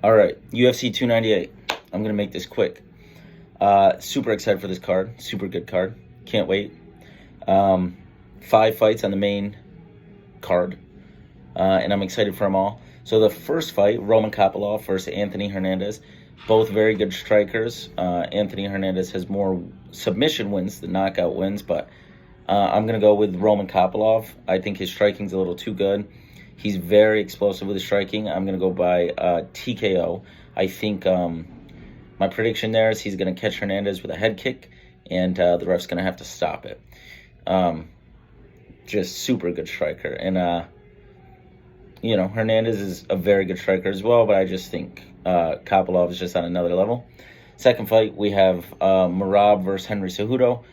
All right, UFC 298. I'm gonna make this quick. Super excited for this card. Super good card. Can't wait. Um, 5 fights on the main card, and I'm excited for them all. So the first fight, Roman Kopylov versus Anthony Hernandez. Both very good strikers. Anthony Hernandez has more submission wins than knockout wins, but I'm gonna go with Roman Kopylov. I think his striking's a little too good. He's very explosive with his striking. I'm going to go by TKO. I think my prediction there is he's going to catch Hernandez with a head kick, and the ref's going to have to stop it. Just super good striker. And, Hernandez is a very good striker as well, but I just think Kopylov is just on another level. Second fight, we have Merab versus Henry Cejudo.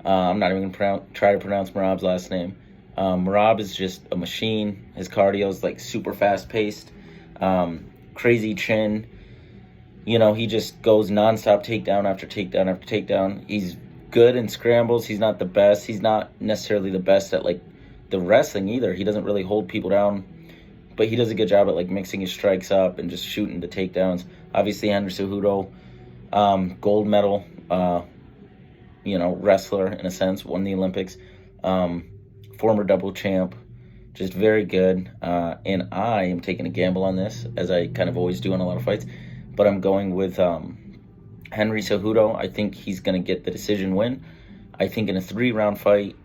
I'm not even going to try to pronounce Merab's last name. Merab is just a machine. His cardio is like super fast paced, crazy chin. He just goes nonstop takedown after takedown after takedown. He's good in scrambles. He's not the best. He's not necessarily the best at like the wrestling either. He doesn't really hold people down, but he does a good job at like mixing his strikes up and just shooting the takedowns. Obviously, Henry Cejudo, gold medal, wrestler in a sense, won the Olympics. Former double champ, just very good. And I am taking a gamble on this, as I kind of always do in a lot of fights. But I'm going with Henry Cejudo. I think he's going to get the decision win. I think in a 3-round fight,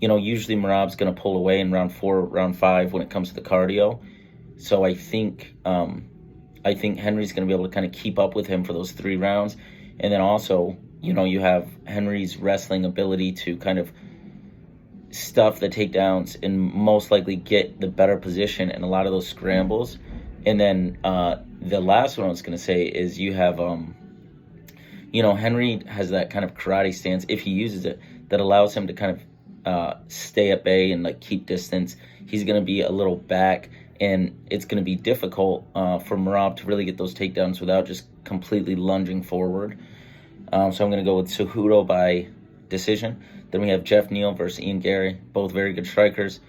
usually Merab's going to pull away in round 4, round 5 when it comes to the cardio. So I think Henry's going to be able to kind of keep up with him for those 3 rounds. And then also, you have Henry's wrestling ability to kind of stuff the takedowns and most likely get the better position in a lot of those scrambles. And then the last one I was going to say is you have, Henry has that kind of karate stance, if he uses it, that allows him to kind of stay at bay and like keep distance. He's going to be a little back, and it's going to be difficult for Merab to really get those takedowns without just completely lunging forward. So I'm going to go with Cejudo by decision. Then we have Jeff Neal versus Ian Gary, both very good strikers.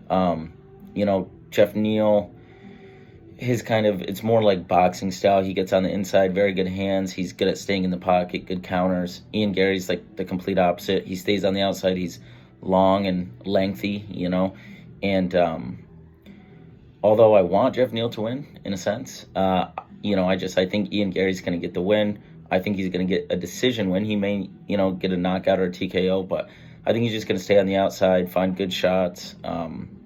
Jeff Neal, it's more like boxing style. He gets on the inside, very good hands. He's good at staying in the pocket, good counters. Ian Gary's like the complete opposite. He stays on the outside. He's long and lengthy, And although I want Jeff Neal to win, in a sense, I think Ian Gary's going to get the win. I think he's going to get a decision win. He may, get a knockout or a TKO, but I think he's just going to stay on the outside, find good shots,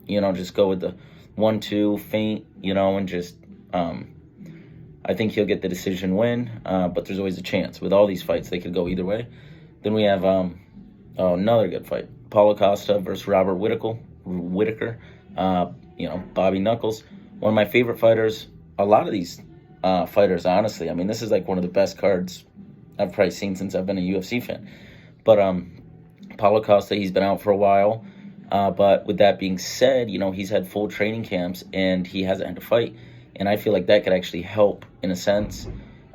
just go with the 1-2 feint, and just, I think he'll get the decision win, but there's always a chance. With all these fights, they could go either way. Then we have another good fight, Paulo Costa versus Robert Whitaker, Bobby Knuckles, one of my favorite fighters. A lot of these fighters, honestly. I mean, this is like one of the best cards I've probably seen since I've been a UFC fan. But Paulo Costa, he's been out for a while. But with that being said, he's had full training camps and he hasn't had to fight. And I feel like that could actually help in a sense,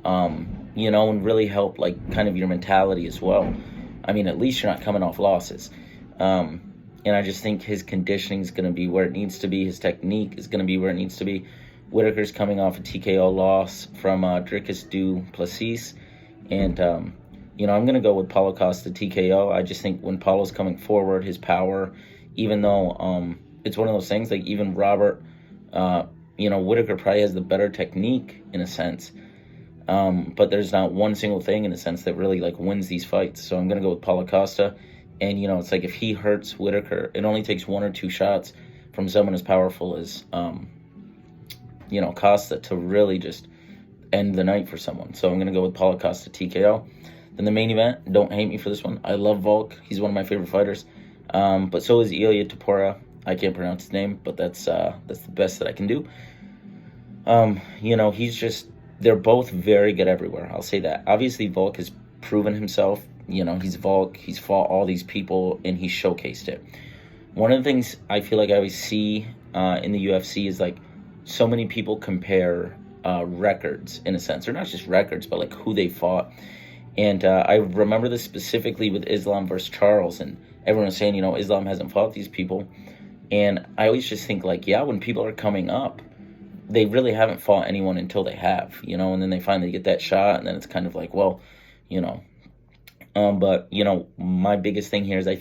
and really help like kind of your mentality as well. I mean, at least you're not coming off losses. And I just think his conditioning is going to be where it needs to be. His technique is going to be where it needs to be. Whitaker's coming off a TKO loss from Dricus du Plessis. And, I'm going to go with Paulo Costa TKO. I just think when Paulo's coming forward, his power, even though it's one of those things, like even Robert, Whitaker probably has the better technique in a sense. But there's not one single thing in a sense that really like wins these fights. So I'm going to go with Paulo Costa. And, it's like if he hurts Whitaker, it only takes 1 or 2 shots from someone as powerful as Costa to really just end the night for someone. So I'm going to go with Paulo Costa TKO. Then the main event, don't hate me for this one. I love Volk. He's one of my favorite fighters. But so is Ilia Topuria. I can't pronounce his name, but that's the best that I can do. They're both very good everywhere. I'll say that. Obviously, Volk has proven himself. He's Volk. He's fought all these people, and he's showcased it. One of the things I feel like I always see in the UFC is like, so many people compare records in a sense, or not just records, but like who they fought. And I remember this specifically with Islam versus Charles, and everyone was saying, Islam hasn't fought these people. And I always just think like, yeah, when people are coming up, they really haven't fought anyone until they have, and then they finally get that shot, and then it's kind of like, well, you know. But my biggest thing here is I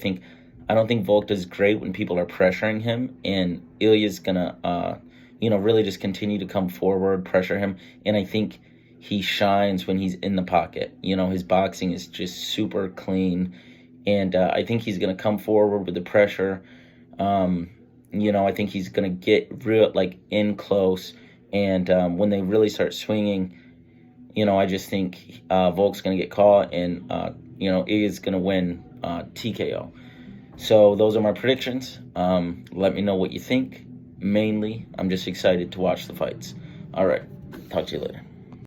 don't think Volk does great when people are pressuring him, and Ilya's gonna really just continue to come forward, pressure him, and I think he shines when he's in the pocket. His boxing is just super clean, and I think he's gonna come forward with the pressure. I think he's gonna get real in close, and when they really start swinging, I just think Volk's gonna get caught, and Ilya's gonna win TKO. So those are my predictions. Let me know what you think. Mainly, I'm just excited to watch the fights. All right, talk to you later.